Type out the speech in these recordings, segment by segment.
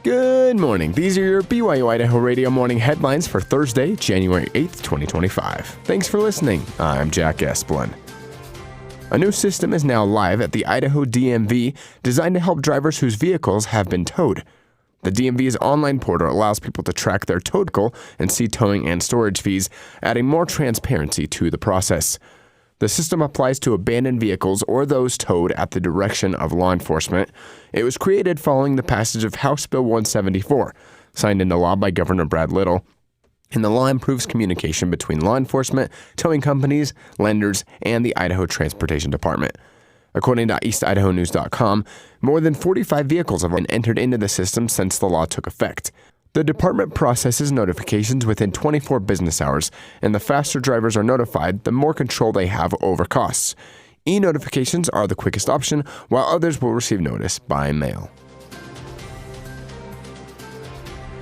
Good morning. These are your BYU-Idaho radio morning headlines for Thursday, January 8th, 2025. Thanks for listening. I'm Jack Esplin. A new system is now live at the Idaho DMV designed to help drivers whose vehicles have been towed. The DMV's online portal allows people to track their towed goal and see towing and storage fees, adding more transparency to the process. The system applies to abandoned vehicles or those towed at the direction of law enforcement. It was created following the passage of House Bill 174, signed into law by Governor Brad Little. And the law improves communication between law enforcement, towing companies, lenders, and the Idaho Transportation Department. According to eastidahonews.com, more than 45 vehicles have been entered into the system since the law took effect. The department processes notifications within 24 business hours, and the faster drivers are notified, the more control they have over costs. E-notifications are the quickest option, while others will receive notice by mail.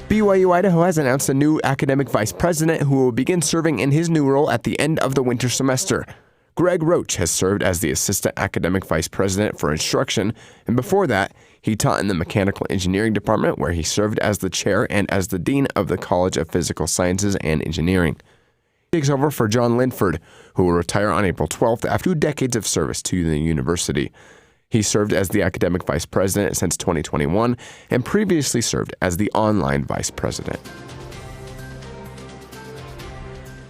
BYU-Idaho has announced a new academic vice president who will begin serving in his new role at the end of the winter semester. Greg Roach has served as the assistant academic vice president for instruction, and before that, he taught in the mechanical engineering department where he served as the chair and as the dean of the College of Physical Sciences and Engineering. He takes over for John Linford, who will retire on April 12th after 2 decades of service to the university. He served as the academic vice president since 2021 and previously served as the online vice president.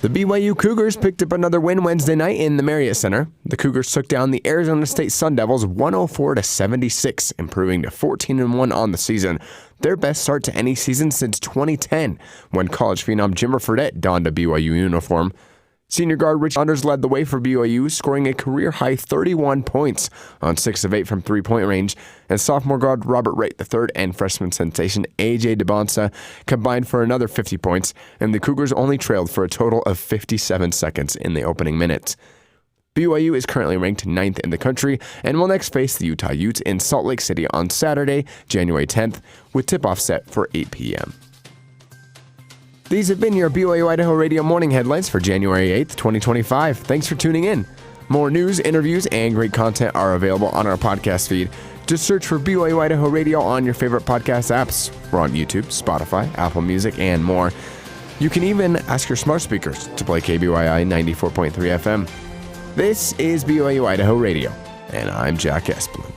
The BYU Cougars picked up another win Wednesday night in the Marriott Center. The Cougars took down the Arizona State Sun Devils 104-76, improving to 14-1 on the season, their best start to any season since 2010, when college phenom Jimmer Fredette donned a BYU uniform. Senior guard Rich Saunders led the way for BYU, scoring a career-high 31 points on 6 of 8 from three-point range, and sophomore guard Robert Wright III and freshman sensation A.J. DeBonsa combined for another 50 points, and the Cougars only trailed for a total of 57 seconds in the opening minutes. BYU is currently ranked 9th in the country and will next face the Utah Utes in Salt Lake City on Saturday, January 10th, with tip-off set for 8 p.m. These have been your BYU-Idaho radio morning headlines for January 8th, 2025. Thanks for tuning in. More news, interviews, and great content are available on our podcast feed. Just search for BYU-Idaho Radio on your favorite podcast apps. We're on YouTube, Spotify, Apple Music, and more. You can even ask your smart speakers to play KBYI 94.3 FM. This is BYU-Idaho Radio, and I'm Jack Esplin.